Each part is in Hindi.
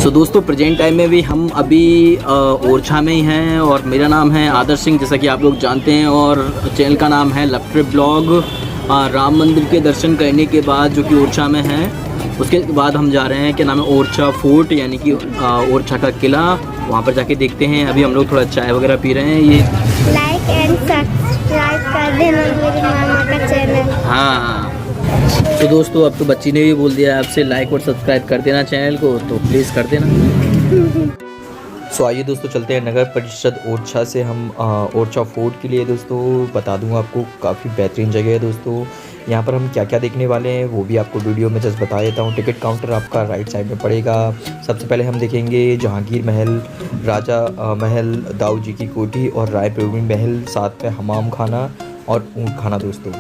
सो दोस्तों प्रेजेंट टाइम में भी हम अभी ओरछा में ही हैं और मेरा नाम है आदर्श सिंह, जैसा कि आप लोग जानते हैं, और चैनल का नाम है लव ट्रिप ब्लॉग। राम मंदिर के दर्शन करने के बाद जो कि ओरछा में है, उसके बाद हम जा रहे हैं क्या नाम है ओरछा फोर्ट, यानी कि ओरछा का किला। वहाँ पर जाके देखते हैं। अभी हम लोग थोड़ा चाय वगैरह पी रहे हैं। ये लाइक एंड सब्सक्राइब कर देना मेरे मामा का चैनल। हाँ तो दोस्तों अब तो बच्ची ने भी बोल दिया आपसे लाइक और सब्सक्राइब कर देना चैनल को, तो प्लीज़ कर देना। सो आइए दोस्तों चलते हैं नगर परिषद ओरछा से हम ओरछा फोर्ट के लिए। दोस्तों बता दूं आपको, काफ़ी बेहतरीन जगह है दोस्तों। यहाँ पर हम क्या क्या देखने वाले हैं वो भी आपको वीडियो में जस्ट बता देता हूँ। टिकट काउंटर आपका राइट साइड में पड़ेगा। सबसे पहले हम देखेंगे जहांगीर महल, राजा महल, दाऊ जी की कोठी और राय प्रवीण महल, साथ में हमाम खाना और ऊँट खाना दोस्तों।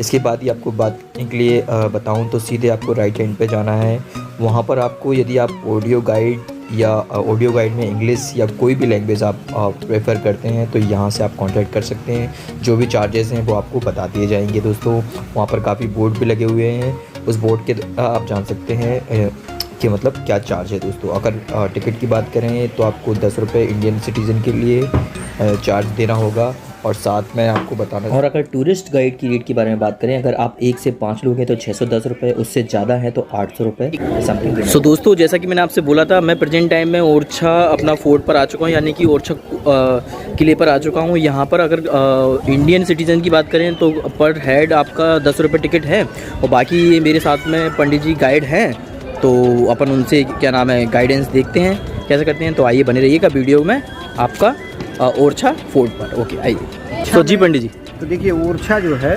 इसके बाद ही आपको बात के लिए बताऊँ तो सीधे आपको राइट हैंड पे जाना है। वहाँ पर आपको यदि आप ऑडियो गाइड में इंग्लिश या कोई भी लैंग्वेज आप प्रेफर करते हैं तो यहाँ से आप कांटेक्ट कर सकते हैं। जो भी चार्जेस हैं वो आपको बता दिए जाएंगे दोस्तों। वहाँ पर काफ़ी बोर्ड भी लगे हुए हैं, उस बोर्ड के आप जान सकते हैं कि मतलब क्या चार्ज है दोस्तों। अगर टिकट की बात करें तो आपको 10 रुपये इंडियन सिटीज़न के लिए चार्ज देना होगा, और साथ में आपको बताना। और अगर टूरिस्ट गाइड की रेट के बारे में बात करें, अगर आप 1 से 5 लोग हैं तो 610 रुपये, उससे ज़्यादा है तो 800 रुपये समथिंग। सो दोस्तों जैसा कि मैंने आपसे बोला था, मैं प्रेजेंट टाइम में ओरछा अपना फोर्ट पर आ चुका हूँ, यानी कि ओरछा किले पर आ चुका हूँ। यहाँ पर अगर इंडियन सिटीज़न की बात करें तो पर हेड आपका 10 रुपये टिकट है, और बाकी मेरे साथ में पंडित जी गाइड हैं, तो अपन उनसे क्या नाम है गाइडेंस देखते हैं कैसे करते हैं। तो आइए बने रहिएगा वीडियो में आपका ओरछा फोर्ट पर। ओके आइए। तो जी पंडित जी, तो देखिए ओरछा जो है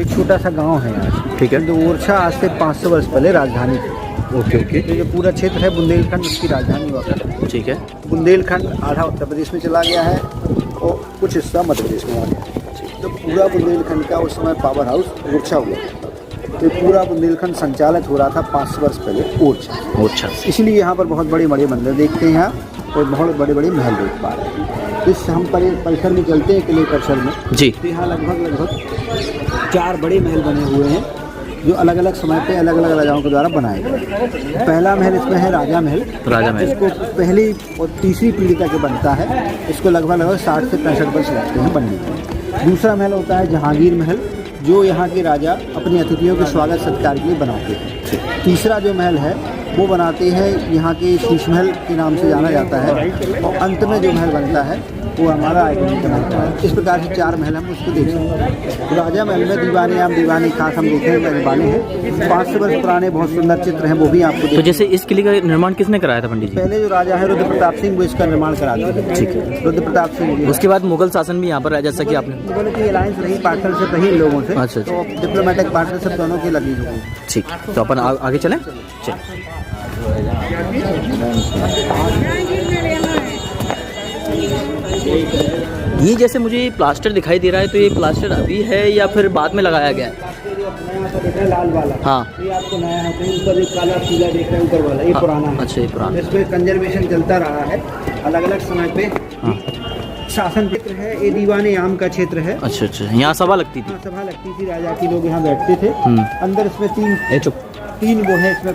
एक छोटा सा गांव है यहाँ, ठीक है। तो ओरछा आज से 500 वर्ष पहले राजधानी थी। ओके ओके, तो जो पूरा क्षेत्र है बुंदेलखंड, उसकी राजधानी हुआ करती है। ठीक है। बुंदेलखंड आधा उत्तर प्रदेश में चला गया है और कुछ हिस्सा मध्य प्रदेश में आ गया है। तो पूरा बुंदेलखंड का उस समय पावर हाउस ओरछा हुआ। तो पूरा बुंदेलखंड संचालित हो रहा था 500 वर्ष पहले ओरछा। इसलिए यहाँ पर बहुत बड़े बड़े मंदिर देखते हैं यहाँ, और बहुत बड़े बड़े महल देख पा रहे हैं। इस हम परिसर में चलते हैं, किले परिसर में जी। तो यहाँ लगभग 4 बड़े महल बने हुए हैं, जो अलग अलग समय पे अलग अलग राजाओं के द्वारा बनाए गए। पहला महल इसमें है राजा महल। इसको पहली और तीसरी पीढ़ी तक बनता है। इसको लगभग 60 से 65 वर्ष लगते हैं बनने में। दूसरा महल होता है जहांगीर महल, जो यहाँ के राजा अपने अतिथियों के स्वागत सत्कार के लिए बनाते हैं। तीसरा जो महल है वो बनाते हैं यहाँ के शीश महल के नाम से जाना जाता है, और अंत में जो महल बनता है वो हमारा आइकॉनिक महल है। इस प्रकार से 4 महल हम उसको देख सकते हैं। तो राजा महल में दीवाने खास हम देखेंगे, बने हैं 500 वर्ष पुराने, बहुत सुंदर चित्र हैं, वो भी आपको। तो जैसे इस किले का निर्माण किसने कराया था पंडित जी? पहले जो राजा है रुद्र प्रताप सिंह, वो इसका निर्माण करा दिया। ठीक है, रुद्र प्रताप सिंह। उसके बाद मुगल शासन भी यहाँ पर आया, जैसा कि आपने मुगलों की अलायंस रही, पार्टनरशिप रही इन लोगों से। अच्छा। तो डिप्लोमेटिक पार्टनरशिप दोनों की लगी हुई। ठीक, तो अपन आगे चलें। चलिए। ये जैसे मुझे प्लास्टर दिखाई दे रहा है, तो ये प्लास्टर अभी है या फिर बाद में लगाया गया है? लाल वाला, हाँ, ये आपको नया है। तो ऊपर जो काला पीला देख रहे हैं ऊपर वाला, ये पुराना है। अच्छा, ये पुराना। इसमें कंजर्वेशन चलता रहा है अलग अलग समय पे। शासन क्षेत्र है, ये दीवाने आम का क्षेत्र है। अच्छा अच्छा, यहाँ सभा लगती थी? सभा लगती थी, राजा के लोग यहाँ बैठते थे। अंदर इसमें 3 वो है इसमें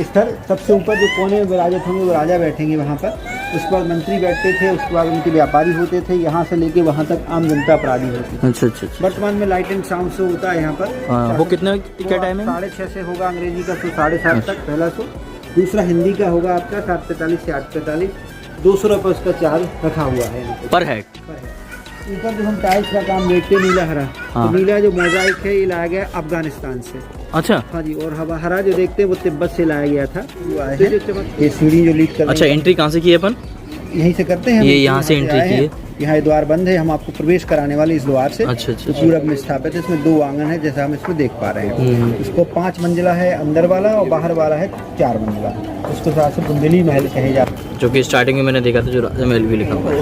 स्थल। सबसे ऊपर जो कोने में विराजत होंगे वो राजा बैठेंगे वहाँ पर। उसके बाद मंत्री बैठते थे, उसके बाद उनके व्यापारी होते थे, यहाँ से लेके वहाँ तक आम जनता अपराधी होती थी। अच्छा। वर्तमान में लाइट एंड साउंड शो होता है यहाँ पर। वो कितने क्या टाइम है? 6:30 से होगा अंग्रेजी का शो, 7:30 तक पहला शो। दूसरा हिंदी का होगा आपका 7:45 से 8:45। 200 रुपये उसका चार्ज रखा हुआ है पर हेड। ऊपर जो हम टाइल्स का काम देखते हैं नीला हरा, तो नीला जो मोजाइक है ये लाया गया अफगानिस्तान से। अच्छा, हाँ जी। और हरा जो देखते हैं वो तिब्बत से लाया गया था। ये सीढ़ी जो लीक कर। अच्छा, एंट्री कहाँ से की है अपन? यहीं से करते हैं, ये यहाँ से एंट्री की है। यहाँ द्वार बंद है, हम आपको प्रवेश कराने वाले इस द्वार से। अच्छा। तो पूरब में स्थापित है, इसमें 2 आंगन है जैसा हम इसमें देख पा रहे हैं। इसको 5 मंजिला है अंदर वाला, और बाहर वाला है 4 मंजिला। उसके साथ से बुंदेली महल कहे जाते हैं, जो कि स्टार्टिंग में मैंने देखा था, जो राजा महल भी लिखा हुआ है।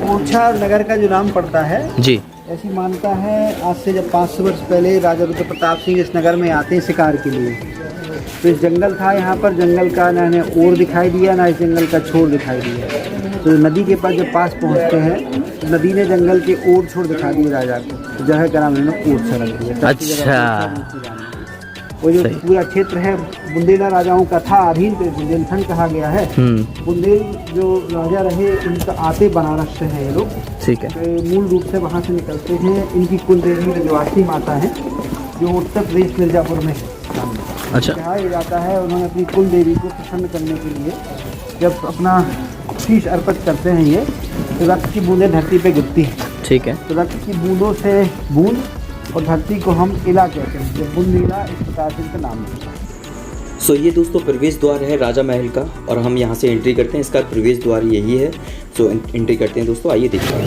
ओरछा नगर का जो नाम पड़ता है जी, ऐसी मान्यता है आज से जब 500 वर्ष पहले राजा रुद्र प्रताप सिंह इस नगर में आते हैं शिकार के लिए। तो इस जंगल था यहाँ पर, जंगल का ना इन्हें ओर दिखाई दिया ना इस जंगल का छोर दिखाई दिया। तो नदी के पास जब पास पहुँचते हैं तो नदी ने जंगल के ओर छोर दिखा दिए राजा को, तो जगह का नाम इन्होंने ओरछा रख दिया। अच्छा, वो जो सही। पूरा क्षेत्र है बुंदेला राजाओं का था, अधीन पे बुंदेलखंड कहा गया है। बुंदेल जो राजा रहे उनका आते बनारस से है ये लोग, ठीक है। तो मूल रूप से वहाँ से निकलते हैं। इनकी कुल देवी विजयवासी माता है जो उत्तर प्रदेश मिर्जापुर में है। अच्छा, कहा यह जाता है उन्होंने अपनी कुल देवी को प्रसन्न करने के लिए जब अपना शीश अर्पित करते हैं ये, तो रक्त की बूंदें धरती पे गिरती हैं। ठीक है। तो रक्त की बूंदों से बूंद और धरती को हम इला कहते हैं, जो बुंदीला इस प्रकार से इनका नाम है। सो ये दोस्तों प्रवेश द्वार है राजा महल का, और हम यहाँ से एंट्री करते हैं। इसका प्रवेश द्वार यही है। सो एंट्री करते हैं दोस्तों, आइए देखते हैं।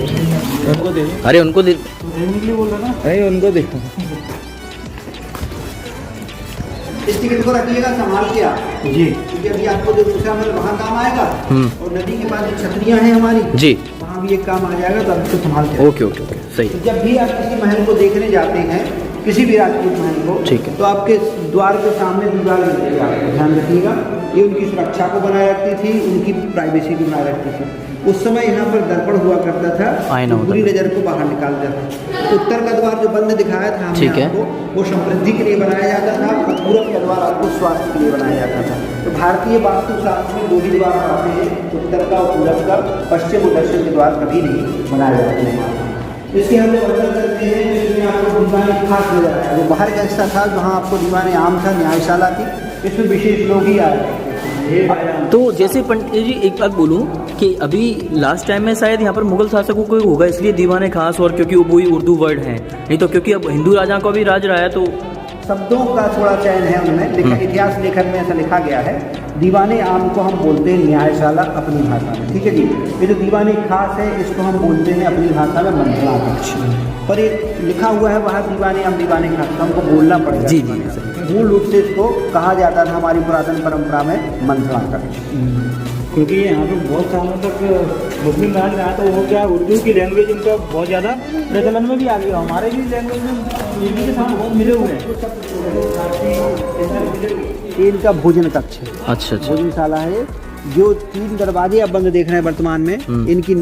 उनको दे, अरे उनको दे, बोल रहा ना, अरे उनको देखो। इस टिकट को रखिएगा संभाल के आप जी, क्योंकि अभी आपको जो दूसरा महल वहाँ काम आएगा, और नदी के पास जो छतरियाँ हैं हमारी जी, वहाँ भी एक काम आ जाएगा, तो आप इसको संभाल के। ओके ओके ओके, सही। तो जब भी आप किसी महल को देखने जाते हैं, किसी भी राजपूत महल को, ठीक है, तो आपके द्वार के सामने दीवार लगेगी, आपको ध्यान रखिएगा। ये उनकी सुरक्षा को बनाए रखती थी, उनकी प्राइवेसी को बनाए रखती थी। उस समय यहाँ पर दर्पण हुआ करता था, बुरी नज़र को बाहर निकालता था। उत्तर का द्वार जो बंद दिखाया था हमने आपको, वो समृद्धि के लिए बनाया जाता था, और पूरब का द्वार आपको स्वास्थ्य के लिए बनाया जाता था। तो भारतीय वास्तुशास्त्र में दो ही द्वार आते हैं, उत्तर का और पूरब का। पश्चिम और दक्षिण के द्वार कभी नहीं बनाए जाते हैं। इसके हम लोग वर्णन करते हैं, जिसमें आपको दीवान खास नजर आया। वो बाहर का हिस्सा था जहाँ आपको दीवान आम था, न्यायशाला थी, इसमें विशेष लोग ही आए। तो जैसे पंडित जी एक बात बोलूं कि अभी लास्ट टाइम में शायद यहाँ पर मुगल शासकों को होगा, इसलिए दीवाने खास, और क्योंकि वो वही उर्दू वर्ड हैं, नहीं तो क्योंकि अब हिंदू राजा का भी राज रहा है, तो शब्दों का थोड़ा चयन है उनमें, लेकिन इतिहास लेखन में ऐसा लिखा गया है। दीवाने आम को हम बोलते हैं न्यायशाला अपनी भाषा में, ठीक है जी। ये जो दीवाने खास है इसको हम बोलते हैं अपनी भाषा में मंथला कक्ष, पर ये लिखा हुआ है बाहर दीवाने आम दीवाने खास, तो हमको बोलना पड़ेगा। जी जी, मूल रूप से इसको कहा जाता था हमारी पुरातन परंपरा में मंथला कक्ष, क्योंकि यहाँ पे बहुत सालों तक मुस्लिम राज रहा, तो वो क्या उर्दू की लैंग्वेज उनका बहुत ज़्यादा प्रचलन में भी आ गया। हमारे भी लैंग्वेज में उर्दू के साथ बहुत मिले हुए हैं। ये इनका भोजन कक्ष है। अच्छा अच्छा, भोजनशाला है। जो 3 दरवाजे आप बंद देख रहे हैं वर्तमान में, इनकी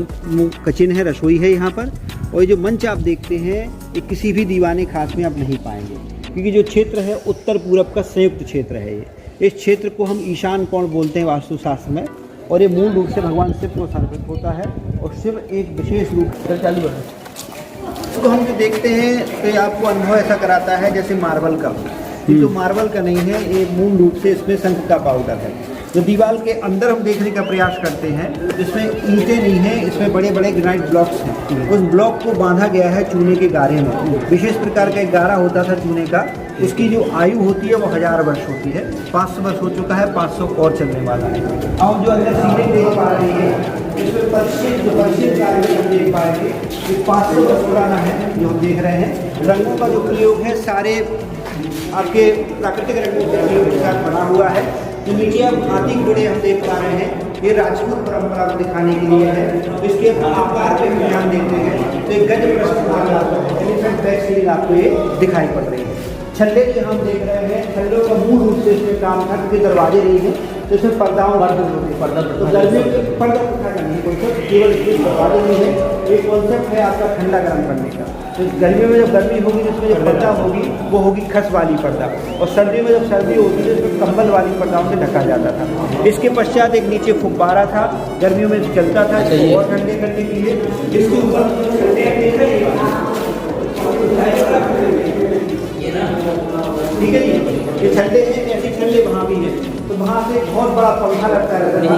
किचन है, रसोई है यहाँ पर। और ये जो मंच आप देखते हैं, ये किसी भी दीवाने खास में आप नहीं पाएंगे, क्योंकि जो क्षेत्र है उत्तर पूरब का संयुक्त क्षेत्र है। ये इस क्षेत्र को हम ईशान कोण बोलते हैं वास्तुशास्त्र में, और ये मूल रूप से भगवान शिव को समर्पित होता है। और शिव एक विशेष रूप से चालू है, तो हम जो देखते हैं तो ये आपको अनुभव ऐसा कराता है जैसे मार्बल का। ये तो मार्बल का नहीं है, ये मूल रूप से इसमें शंख का पाउडर है। जो दीवार के अंदर हम देखने का प्रयास करते हैं, इसमें ईंटें नहीं हैं, इसमें बड़े बड़े ग्रेनाइट ब्लॉक्स हैं। उस ब्लॉक को बांधा गया है चूने के गारे में। विशेष प्रकार का एक गारा होता था चूने का, उसकी जो आयु होती है वो 1000 वर्ष होती है। 500 वर्ष हो चुका है, 500 और चलने वाला है। अब जो अंदर सीलिंग देख पा रहे हैं, इसमें परिचित कार्य हम देख पाएंगे, ये 500 वर्ष पुराना है जो हम देख रहे हैं। रंगों का जो प्रयोग है सारे आपके प्राकृतिक रंगों के प्रयोग के साथ बना हुआ है। जो नीचे आप हाथी घोड़े हम देख पा रहे हैं, ये राजपूत परंपरा को दिखाने के लिए है। इसके आकार पे हम ध्यान देते हैं तो एक गज प्रस्तुत एलिफेंट बैक सीलिंग आपको ये दिखाई पड़ रही है। छल्ले जो हम देख रहे हैं, छल्लों का मूल रूप से इसमें काम था, क्योंकि दरवाजे नहीं है तो इसमें पर्दाओं पर्दा तो गर्मी में पर्दा प्रथा का नहीं कॉन्सेप्ट, केवल इसमें दरवाजे नहीं है। एक कॉन्सेप्ट है आपका ठंडा गर्म करने का। तो गर्मी में जब गर्मी होगी तो इसमें जो पर्दा होगी वो होगी खस वाली पर्दा, और सर्दी में जब सर्दी होगी तो इसमें कंबल वाली पर्दाओं से ढका जाता था। इसके पश्चात एक नीचे फुब्बारा था, गर्मियों में चलता था और ठंडे करने के लिए। इसके ऊपर ठीक है जी, ये छल्ले हैं, ऐसे छल्ले वहाँ भी हैं। तो वहाँ से बहुत बड़ा पंखा लगता रहता था,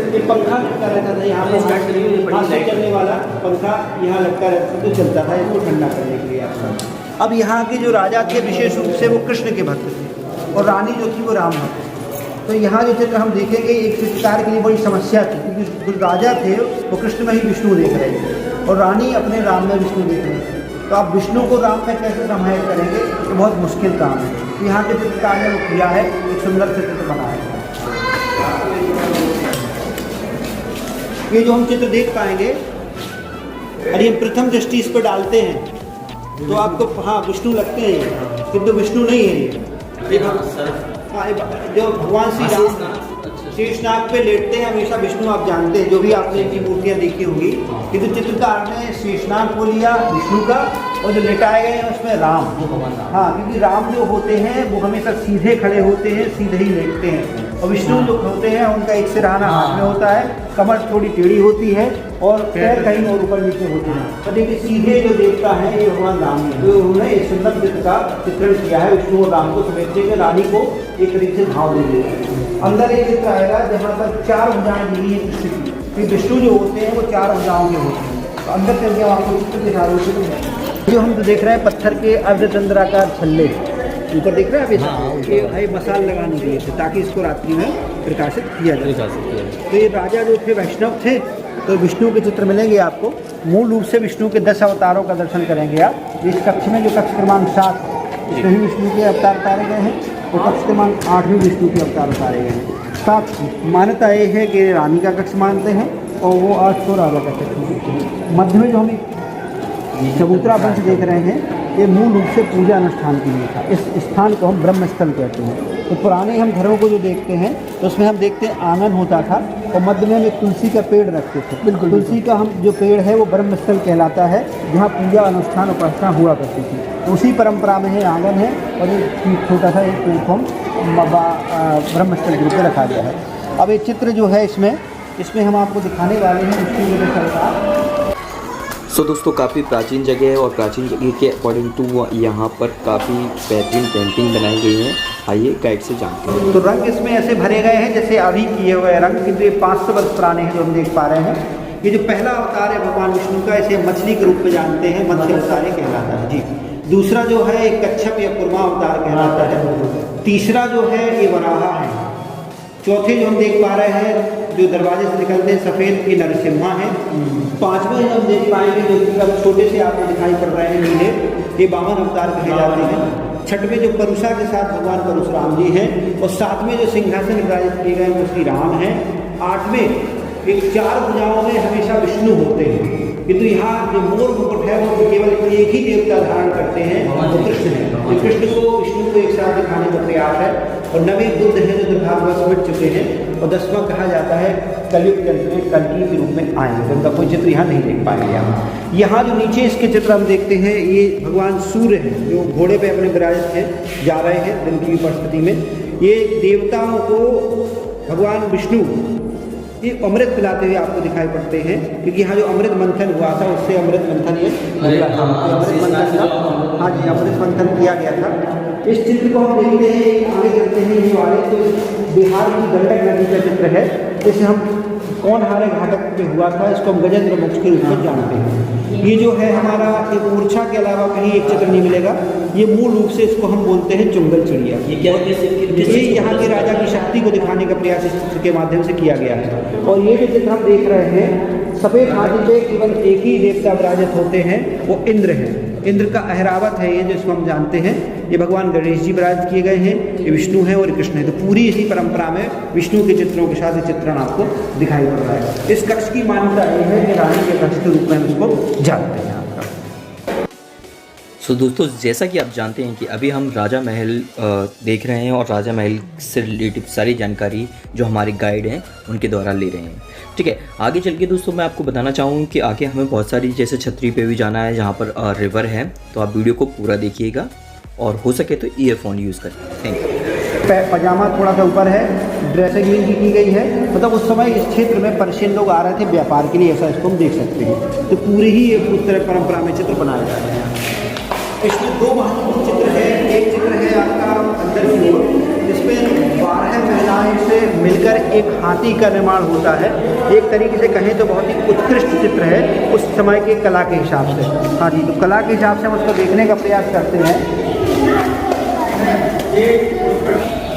ये पंखा लगता रहता था यहाँ पे, हाथ से चलने वाला पंखा यहाँ लगता रहता था, तो चलता था इसको ठंडा करने के लिए आपका। अब यहाँ के जो राजा थे विशेष रूप से वो कृष्ण के भक्त थे, और रानी जो थी वो राम भक्त। तो यहाँ जो चित्र हम देखेंगे, एक चित्रकार के लिए बड़ी समस्या थी, क्योंकि जो राजा थे वो कृष्ण में ही विष्णु देख रहे थे, और रानी अपने राम में विष्णु देख रहे थे। तो आप विष्णु को राम में कैसे समाहित करेंगे, तो बहुत मुश्किल काम है। तो यहाँ के चित्रकार ने वो किया है, एक सुंदर से चित्र बनाया है। ये जो हम चित्र देख पाएंगे, अरे हम प्रथम दृष्टि इस पर डालते हैं तो आपको हाँ विष्णु लगते हैं, किंतु विष्णु नहीं है ये। हाँ, जो भगवान श्री राम शेषनाग पे लेटते हैं हमेशा विष्णु, आप जानते हैं जो भी आपने इनकी मूर्तियाँ देखी होंगी। किंतु चित्रकार ने शेषनाग को लिया विष्णु का, और जो लेटाए गए हैं उसमें राम। हाँ, क्योंकि राम जो होते हैं वो हमेशा सीधे खड़े होते हैं, सीधे ही लेटते हैं, और विष्णु जो होते हैं उनका एक सिरहाना हाथ में होता है, कमर थोड़ी टेढ़ी होती है और पैर कहीं और ऊपर नीचे होते हैं। तो देखिए सीधे जो देवता है ये भगवान राम है, जो उन्होंने एक सुंदर चित्र का चित्रण किया है। विष्णु और राम को समेटने के रानी को एक तरीके से भाव दे दिया। अंदर एक चित्र आएगा जहाँ पर 4 भुजाएं दी है कृष्ण की, फिर विष्णु जो होते हैं वो 4 भुजाओं के होते हैं। तो अंदर चल के आपको चित्र दिखा रहे हो, जो हम तो देख रहे हैं पत्थर के अर्धचंद्राकार छल्ले ऊपर देख रहे हैं आप, ये भाई मसाल लगाने के लिए थे ताकि इसको रात्रि में प्रकाशित किया जा सके। तो ये राजा जो थे वैष्णव थे, तो विष्णु के चित्र मिलेंगे आपको। मूल रूप से विष्णु के 10 अवतारों का दर्शन करेंगे आप। इस कक्ष में जो कक्ष क्रमांक 7, इसमें ही विष्णु के अवतार उतारे गए हैं, और कक्ष क्रमांक 8 में विष्णु के अवतार उतारे गए हैं। 7 मान्यता ये है कि रानी का कक्ष मानते हैं और वो 8 को राजा का कक्ष मानते हैं। मध्य में जो हम चबूतरा वंश देख रहे हैं, ये मूल रूप से पूजा अनुष्ठान के लिए था। इस स्थान को हम ब्रह्मस्थल कहते हैं। तो पुराने हम घरों को जो देखते हैं तो उसमें हम देखते हैं आंगन होता था और मध्य में हम एक तुलसी का पेड़ रखते थे। बिल्कुल, तुलसी का हम जो पेड़ है वो ब्रह्मस्थल कहलाता है, जहाँ पूजा अनुष्ठान उपासना हुआ करती थी। तो उसी परंपरा में है आंगन है, और एक छोटा सा एक प्लेटफॉर्म ब्रह्मस्थल के रूप में रखा गया है। अब एक चित्र जो है इसमें हम आपको दिखाने वाले हैं उसकी वजह से। सो दोस्तों काफ़ी प्राचीन जगह है, और प्राचीन जगह के अकॉर्डिंग टू यहाँ पर काफ़ी बेहतरीन पेंटिंग बनाई गई है। आइए गाइड से जानते हैं। तो रंग इसमें ऐसे भरे गए हैं जैसे अभी किए हुए रंग, किंतु ये 500 वर्ष पुराने हैं जो हम देख पा रहे हैं। ये जो पहला अवतार है भगवान विष्णु का, इसे मछली के रूप में जानते हैं, मत्स्य अवतार कहलाता है जी। दूसरा जो है एक कच्छप या कुर्मा अवतार कहलाता है। तीसरा जो है ये वराहा है। चौथे जो हम देख पा रहे हैं जो दरवाजे से निकलते हैं सफ़ेद, ये नरसिम्हा है। 5वें हम देख पाएंगे जो कि अब छोटे से आपको दिखाई पड़ रहे हैं नीले, ये वामन अवतार कहे जाते हैं। 6वें जो परुषा के साथ भगवान परशुराम जी हैं, और 7वें जो सिंहासन विराजित किए गए वो श्री राम हैं। 8वें एक 4 भुजाओं में हमेशा विष्णु होते हैं, किंतु यहाँ जो मोर मुकुट है वो केवल एक ही देवता धारण करते हैं, वो कृष्ण है। तो कृष्ण को विष्णु को एक साथ दिखाने का प्रयास है। और 9वें बुद्ध है जो दुर्भाग्यवश मिट चुके हैं, और 10वां कहा जाता है कलयुग के अंत में कल्कि के रूप में आएंगे। उनका कोई चित्र यहाँ नहीं देख पाएंगे आप। यहाँ जो नीचे इसके चित्र हम देखते हैं, ये भगवान सूर्य हैं जो घोड़े पे अपने विराजित हैं, जा रहे हैं दिन की परिस्थिति में। ये देवताओं को भगवान विष्णु ये अमृत पिलाते हुए आपको दिखाई पड़ते हैं, क्योंकि यहाँ जो अमृत मंथन हुआ था उससे अमृत मंथन ये अमृत मंथन था। हाँ जी, अमृत मंथन किया गया था। इस चित्र को हम देखते हैं, आगे चलते हैं। ये वाले तो बिहार की गंडक नदी का चित्र है, जिसे हम कौनहारे घाटक में हुआ था, इसको हम गजेंद्र मोक्ष के रूप में जानते हैं। ये जो है हमारा एक मूर्छा के अलावा कहीं एक चित्र नहीं मिलेगा। ये मूल रूप से इसको हम बोलते हैं चुंगल चिड़िया। ये क्या ये यहाँ के राजा की शक्ति को दिखाने का प्रयास इस चित्र के माध्यम से किया गया है। और ये जो चित्र हम देख रहे हैं, सफ़ेद हाथी पे केवल एक ही देवता विराजित होते हैं, वो इंद्र है। इंद्र का अहरावत है ये, जिसको हम जानते हैं। ये भगवान गणेश जी विराजित किए गए हैं, ये विष्णु हैं और कृष्ण है। तो पूरी इसी परंपरा में विष्णु के चित्रों के साथ चित्रण आपको दिखाई पड़ रहा है। इस कक्ष की मान्यता ये है कि रानी के कक्ष के रूप में हम इसको जानते हैं। सो दोस्तों जैसा कि आप जानते हैं कि अभी हम राजा महल देख रहे हैं, और राजा महल से रिलेटिव सारी जानकारी जो हमारे गाइड हैं उनके द्वारा ले रहे हैं। ठीक है, आगे चल के दोस्तों मैं आपको बताना चाहूँ कि आगे हमें बहुत सारी जैसे छतरी पे भी जाना है जहाँ पर रिवर है, तो आप वीडियो को पूरा देखिएगा और हो सके तो ईयरफोन यूज़ करें। Thank you. पजामा थोड़ा सा ऊपर है, ड्रेसिंग इनकी की गई है। मतलब उस समय इस क्षेत्र में पर्शियन लोग आ रहे थे व्यापार के लिए, ऐसा इसको हम देख सकते हैं। तो पूरी ही उस तरह परंपरा में चित्र बनाए जा रहे हैं। इसमें 2 महत्वपूर्ण चित्र है। एक चित्र है आपका अंदर की ओर, जिसमें 12 महिलाएं से मिलकर एक हाथी का निर्माण होता है। एक तरीके से कहें तो बहुत ही उत्कृष्ट चित्र है उस समय के कला के हिसाब से। हाँ जी, तो कला के हिसाब से हम उसको देखने का प्रयास करते हैं।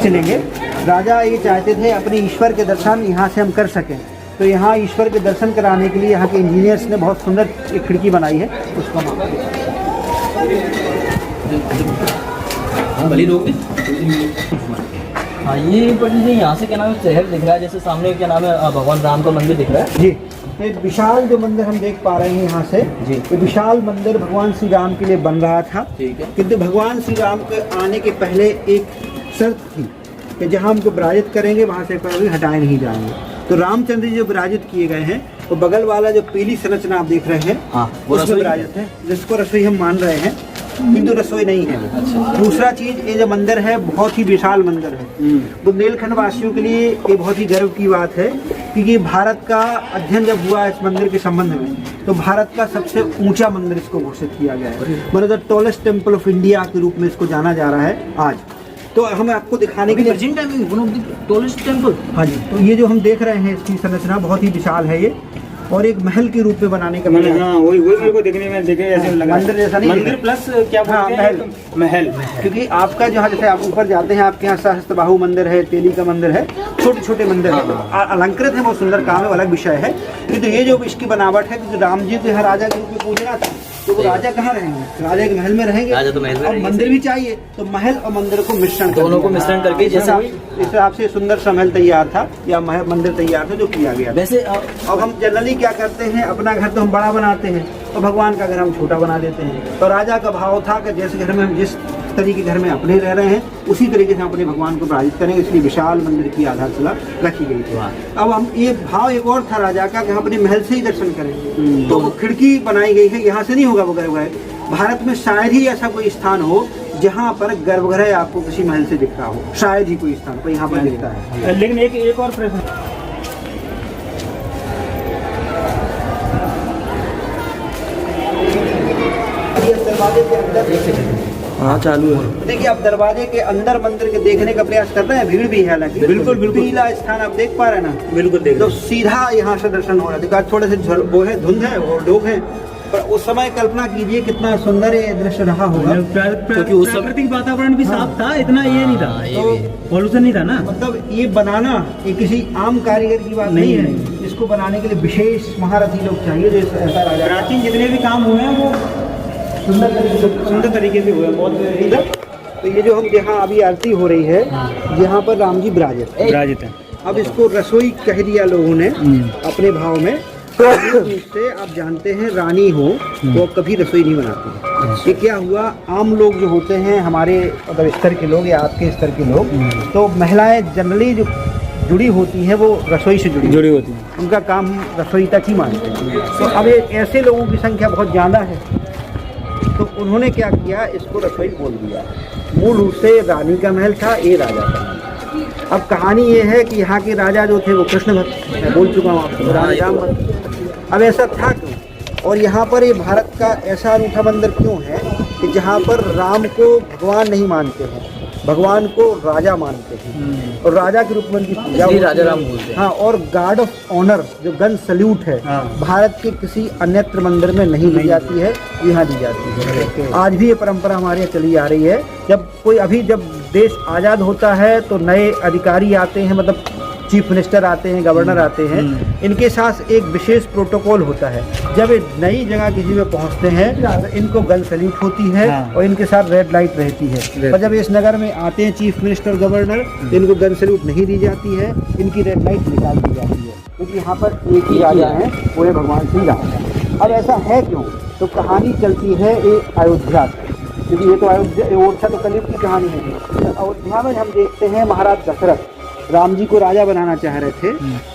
चलेंगे, राजा ये चाहते थे अपने ईश्वर के दर्शन यहाँ से हम कर सकें, तो यहाँ ईश्वर के दर्शन कराने के लिए यहाँ के इंजीनियर्स ने बहुत सुंदर एक खिड़की बनाई है, उसको भली रोक दे। हाँ, ये पंडित जी यहाँ से क्या नाम है शहर दिख रहा है, जैसे सामने क्या नाम है भगवान राम का मंदिर दिख रहा है जी। एक विशाल जो मंदिर हम देख पा रहे हैं यहाँ से जी, ये विशाल मंदिर भगवान श्री राम के लिए बन रहा था। ठीक है, किंतु भगवान श्री राम के आने के पहले एक शर्त थी कि जहाँ हमको विराजित करेंगे वहाँ से कभी हटाए नहीं जाएंगे। तो रामचंद्र जी जो विराजित किए गए हैं, तो बगल वाला जो पीली संरचना आप देख रहे हैं, वो उसमें विराजित है, जिसको रसोई हम मान रहे हैं, किंतु रसोई नहीं है। दूसरा चीज, ये जो मंदिर है बहुत ही विशाल मंदिर है। बुंदेलखंड वासियों के लिए ये बहुत ही गर्व की बात है, क्योंकि भारत का अध्ययन जब हुआ इस मंदिर के संबंध में, तो भारत का सबसे ऊंचा मंदिर इसको घोषित किया गया है। मतलब the tallest temple of India के रूप में इसको जाना जा रहा है आज। तो हम आपको दिखाने के लिए, हाँ जी, तो ये जो हम देख रहे हैं इसकी संरचना बहुत ही विशाल है ये, और एक महल के रूप में बनाने का मैंने, हाँ वही मेरे को देखने में देखे ऐसे लगा, मंदिर जैसा नहीं, मंदिर प्लस क्या बोलते हैं, महल। क्योंकि आपका जहाँ जैसे आप ऊपर जाते हैं, आपके यहाँ सहस्त्रबाहु मंदिर है, तेली का मंदिर है, छोटे छोटे मंदिर है, अलंकृत है, बहुत सुंदर काम है, अलग विषय है। किंतु ये जो इसकी बनावट है, क्योंकि राम जी को राजा के रूप में पूजना था, तो वो राजा कहाँ रहेंगे, राजा के महल में रहेंगे, राजा तो महल में और मंदिर भी चाहिए, तो महल और मंदिर को मिश्रण, दोनों को मिश्रण करके इस हिसाब से सुंदर सा महल तैयार था या मंदिर तैयार था जो किया गया। वैसे अब हम जनरली क्या करते हैं, अपना घर तो हम बड़ा बनाते हैं और भगवान का घर हम छोटा बना देते हैं। तो राजा का भाव था कि जैसे घर में हम जिस तरीके घर में अपने रह रहे हैं, उसी तरीके से हम अपने भगवान को विराजित करेंगे, इसलिए विशाल मंदिर की आधारशिला रखी गई थी। अब हम ये भाव एक और था राजा का कि हम अपने महल से ही दर्शन करेंगे, तो वो खिड़की बनाई गई है, यहाँ से नहीं होगा वो गर्भगृह। भारत में शायद ही ऐसा कोई स्थान हो जहाँ पर गर्भगृह आपको किसी महल से दिख रहा हो, शायद ही कोई स्थान पर यहाँ पर दिखता है। लेकिन एक और प्रश्न, दरवाजे के अंदर, हाँ चालू है, देखिए आप दरवाजे के अंदर मंदिर के देखने का प्रयास कर रहे हैं, भीड़ भी है हालांकि, बिल्कुल पीला स्थान आप देख पा रहे हैं ना, बिल्कुल देख, तो सीधा यहाँ से दर्शन हो रहा है। थोड़े से वो है, धुंध है और लोग हैं, पर उस समय कल्पना कीजिए कितना सुंदर ये दृश्य रहा होगा, क्योंकि उस प्राकृतिक वातावरण भी साफ था, इतना ये नहीं था, तो पॉल्यूशन नहीं था ना। मतलब ये बनाना ये किसी आम कारीगर की बात नहीं है, इसको बनाने के लिए विशेष महारथी लोग चाहिए, जो ऐसा राजा। प्राचीन जितने भी काम हुए हैं वो सुंदर तरीके से हुए हैं, बहुत। तो ये जो हम यहाँ अभी आरती हो रही है, यहाँ पर राम जी विराजित है। अब इसको रसोई कह दिया लोगों ने अपने भाव में, तो इससे आप जानते हैं रानी हो वो कभी रसोई नहीं बनाती। ये क्या हुआ, आम लोग जो होते हैं हमारे मतलब स्तर के लोग या आपके स्तर के लोग, तो महिलाएं जनरली जो जुड़ी होती हैं वो रसोई से जुड़ी होती हैं, उनका काम रसोई तक ही मानते हैं। तो अब ऐसे लोगों की संख्या बहुत ज़्यादा है, तो उन्होंने क्या किया, इसको रसोई बोल दिया। मूल रूप से रानी का महल था, ये राजा का महल। अब कहानी ये है कि यहाँ के राजा जो थे वो कृष्ण भक्त, मैं बोल चुका हूँ आपको, राम भक्त। अब ऐसा था क्यों, और यहाँ पर ये भारत का ऐसा अनूठा मंदिर क्यों है कि जहाँ पर राम को भगवान नहीं मानते हैं, भगवान को राजा मानते हैं, और राजा के रूप में उनकी पूजा राजा राम बोलते हैं। हाँ, और गार्ड ऑफ ऑनर जो गन सल्यूट है, भारत के किसी अन्यत्र मंदिर में नहीं दी जाती है, यहाँ दी जाती है। आज भी ये परंपरा हमारे यहाँ चली आ रही है। जब देश आज़ाद होता है तो नए अधिकारी आते हैं, मतलब चीफ मिनिस्टर आते हैं, गवर्नर आते हैं, इनके साथ एक विशेष प्रोटोकॉल होता है। जब ये नई जगह किसी में पहुंचते हैं तो इनको गन सैल्यूट होती है, और इनके साथ रेड लाइट रहती है। और जब इस नगर में आते हैं चीफ मिनिस्टर, गवर्नर, तो इनको गन सैल्यूट नहीं दी जाती है, इनकी रेड लाइट निकाल दी जाती है, क्योंकि यहाँ पर एक ही राजा है, वो है भगवान श्री राम। अब ऐसा है क्यों, तो कहानी चलती है एक अयोध्या, क्योंकि ये तो अयोध्या तो कलयुग की कहानी है। अयोध्या में हम देखते हैं महाराज दशरथ राम जी को राजा बनाना चाह रहे थे,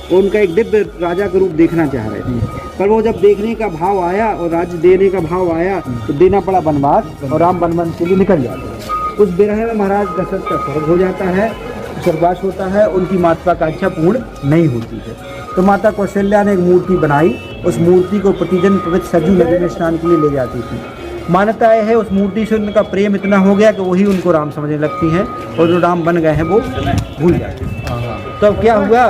वो उनका एक दिव्य राजा का रूप देखना चाह रहे थे, पर वो जब देखने का भाव आया और राज्य देने का भाव आया तो देना पड़ा वनवास, और राम वनवास के लिए निकल जाते हैं। उस विरह में महाराज दशरथ का स्वर्ग हो जाता है, स्वर्गवास होता है, उनकी महत्वाकांक्षा पूर्ण नहीं होती है। तो माता कौशल्या ने एक मूर्ति बनाई, उस मूर्ति को प्रतिदिन पवित्र सरजू नदी में स्नान के लिए ले जाती थी। मान्यता है उस मूर्ति से उनका प्रेम इतना हो गया कि वही उनको राम समझने लगती हैं, और जो राम बन गए हैं वो भूल जाते हैं। तो अब क्या हुआ,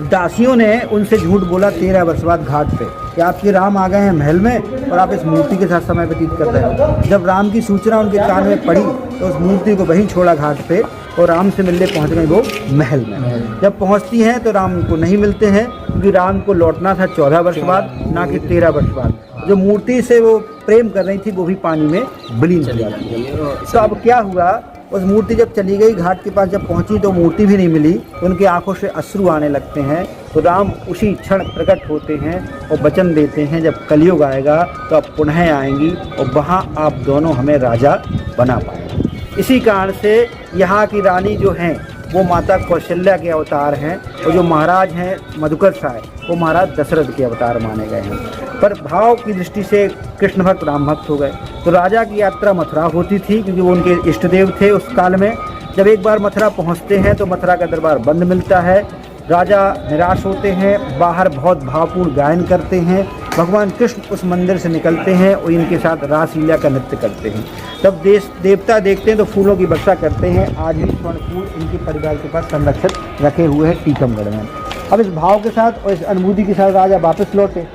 दासियों ने उनसे झूठ बोला 13 वर्ष बाद घाट पे कि आपके राम आ गए हैं महल में और आप इस मूर्ति के साथ समय व्यतीत कर रहे हो। जब राम की सूचना उनके कान में पड़ी तो उस मूर्ति को वहीं छोड़ा घाट पे, और राम से मिलने पहुंच गए वो महल में। जब पहुंचती हैं तो राम को नहीं मिलते हैं, क्योंकि राम को लौटना था 14 वर्ष बाद, ना कि 13 वर्ष बाद। जो मूर्ति से वो प्रेम कर रही थी वो भी पानी में विलीन हो जाती है। तो अब क्या हुआ, उस मूर्ति जब चली गई, घाट के पास जब पहुंची तो मूर्ति भी नहीं मिली, तो उनकी आंखों से अश्रु आने लगते हैं। तो राम उसी क्षण प्रकट होते हैं और वचन देते हैं, जब कलयुग आएगा तो आप पुनः आएंगी और वहाँ आप दोनों हमें राजा बना पाएंगे। इसी कारण से यहाँ की रानी जो हैं वो माता कौशल्या के अवतार हैं, और जो महाराज हैं मधुकर साय वो महाराज दशरथ के अवतार माने गए हैं। पर भाव की दृष्टि से कृष्ण भक्त राम भक्त हो गए। तो राजा की यात्रा मथुरा होती थी क्योंकि वो उनके इष्ट देव थे उस काल में। जब एक बार मथुरा पहुंचते हैं तो मथुरा का दरबार बंद मिलता है। राजा निराश होते हैं, बाहर बहुत भावपूर्ण गायन करते हैं। भगवान कृष्ण उस मंदिर से निकलते हैं और इनके साथ रासलीला का नृत्य करते हैं। तब देश देवता देखते हैं तो फूलों की वर्षा करते हैं। आज भी स्वर्ण फूल इनके परिवार के पास संरक्षित रखे हुए हैं टीकमगढ़ में। अब इस भाव के साथ और इस अनुभूति के साथ राजा वापस लौटे।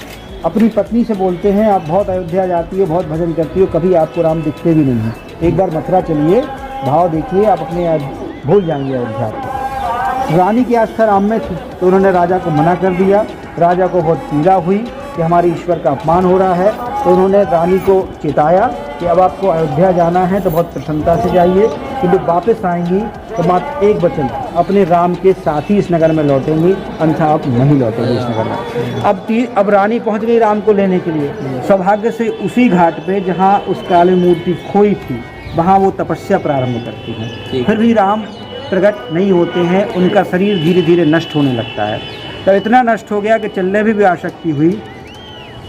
अपनी पत्नी से बोलते हैं, आप बहुत अयोध्या जाती हो, बहुत भजन करती हो, कभी आपको राम दिखते भी नहीं हैं, एक बार मथुरा चलिए, भाव देखिए, आप अपने भूल जाएंगे अयोध्या को। रानी की आस्था राम में थी तो उन्होंने राजा को मना कर दिया। राजा को बहुत पीड़ा हुई कि हमारे ईश्वर का अपमान हो रहा है, तो उन्होंने रानी को चेताया कि अब आपको अयोध्या जाना है तो बहुत प्रसन्नता से जाइए, क्योंकि वापस आएंगी तो मात्र एक वचन, अपने राम के साथ ही इस नगर में लौटेंगी, अन्यथा आप नहीं लौटेंगे इस नगर में। अब रानी पहुंच गई राम को लेने के लिए। सौभाग्य से उसी घाट पे जहाँ उस काली मूर्ति खोई थी वहाँ वो तपस्या प्रारंभ करती हैं। फिर भी राम प्रकट नहीं होते हैं, उनका शरीर धीरे धीरे नष्ट होने लगता है। तब इतना नष्ट हो गया कि चलने भी आसक्ति हुई।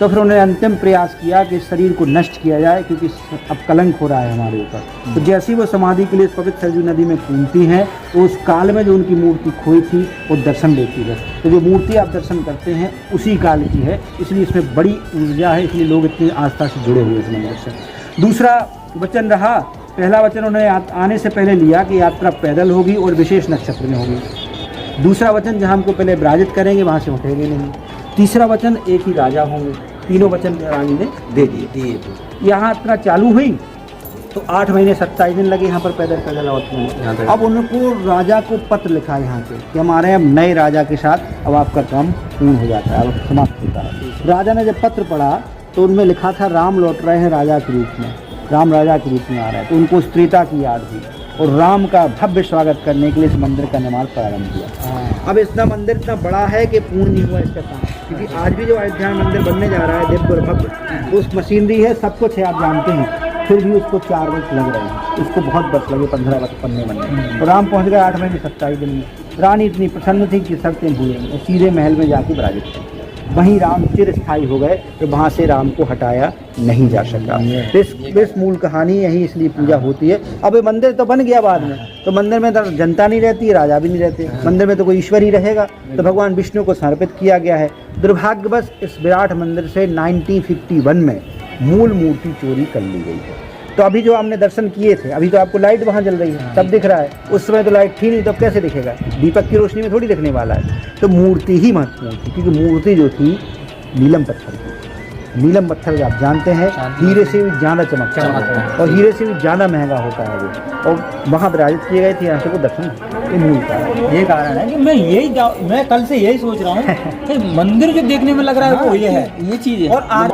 तो फिर उन्होंने अंतिम प्रयास किया कि इस शरीर को नष्ट किया जाए, क्योंकि अब कलंक हो रहा है हमारे ऊपर। तो जैसे ही वो समाधि के लिए इस पवित्र सरयू नदी में कूदती हैं तो उस काल में जो उनकी मूर्ति खोई थी वो दर्शन देती है। तो जो मूर्ति आप दर्शन करते हैं उसी काल की है, इसलिए इसमें बड़ी ऊर्जा है, इसलिए लोग इतनी आस्था से जुड़े हुए इस मंदिर से। दूसरा वचन रहा, पहला वचन उन्होंने आने से पहले लिया कि यात्रा पैदल होगी और विशेष नक्षत्र में होगी। दूसरा वचन जहाँ हमको पहले विराजित करेंगे वहाँ से उठेंगे नहीं। तीसरा वचन एक ही राजा होंगे। तीनों वचन रानी ने दे दिए। यहाँ यात्रा चालू हुई तो 8 महीने 27 दिन लगे यहाँ पर पैदल लौटने में। अब उनको राजा को पत्र लिखा यहाँ से कि हमारे अब नए राजा के साथ अब आपका काम पूर्ण हो जाता है, अब समाप्त होता है। राजा ने जब पत्र पढ़ा तो उनमें लिखा था राम लौट रहे हैं राजा के रूप में, राम राजा के रूप में आ रहा है। तो उनको उस त्रेता की याद हुई और राम का भव्य स्वागत करने के लिए इस मंदिर का निर्माण प्रारंभ किया। अब इतना मंदिर इतना बड़ा है कि पूर्ण नहीं हुआ इसका काम, क्योंकि आज भी जो अयोध्या मंदिर बनने जा रहा है दिव्य और भव्य, उस मशीनरी है, सब कुछ है, आप जानते हैं, फिर भी उसको 4 वर्ष लग रहे हैं। उसको बहुत वर्ष लगे, 15 वर्ष बनने में। और राम पहुँच गए 8 महीने 27 दिन में। रानी इतनी प्रसन्न थी कि सब दिन भूलेंगे और सीधे महल में जाके विराजित थे। वहीं राम चिरस्थायी हो गए, तो वहाँ से राम को हटाया नहीं जा सका। इस मूल कहानी यही इसलिए पूजा होती है। अब ये मंदिर तो बन गया बाद में, तो मंदिर में तो जनता नहीं रहती, राजा भी नहीं रहते, मंदिर में तो कोई ईश्वर ही रहेगा, तो भगवान विष्णु को समर्पित किया गया है। दुर्भाग्यवश इस विराट मंदिर से 1951 में मूल मूर्ति चोरी कर ली गई है। तो अभी जो हमने दर्शन किए थे, अभी तो आपको लाइट वहाँ जल रही है, तब दिख रहा है, उस समय तो लाइट थी नहीं, तो कैसे दिखेगा? दीपक की रोशनी में थोड़ी दिखने वाला है। तो मूर्ति ही महत्वपूर्ण थी, क्योंकि मूर्ति जो थी नीलम पत्थर की। नीलम पत्थर आप जानते हैं हीरे से भी ज़्यादा चमकता है और हीरे से भी ज़्यादा महंगा होता है वो, और वहाँ विराजित किए गए थे। यहाँ से वो दर्शन ये मूल कारण, ये कारण है कि मैं कल से यही सोच रहा हूँ कि मंदिर जो देखने में लग रहा है वो ये है, ये चीज़ है। और आज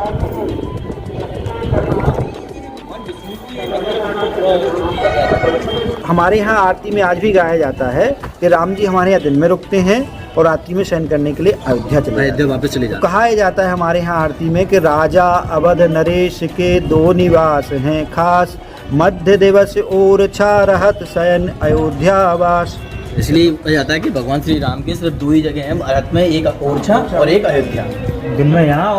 हमारे यहाँ आरती में आज भी गाया जाता है कि राम जी हमारे यहाँ दिन में रुकते हैं और रात्रि में शयन करने के लिए अयोध्या वापस चले जाते। कहा जाता है हमारे यहाँ आरती में कि राजा अवध नरेश के 2 निवास हैं खास, मध्य दिवस और छा रहत शयन अयोध्यावास। इसलिए कहा जाता है कि भगवान श्री राम के सिर्फ 2 ही जगह हैं भारत में, एक ओरछा और एक अयोध्या। दिन में यहाँ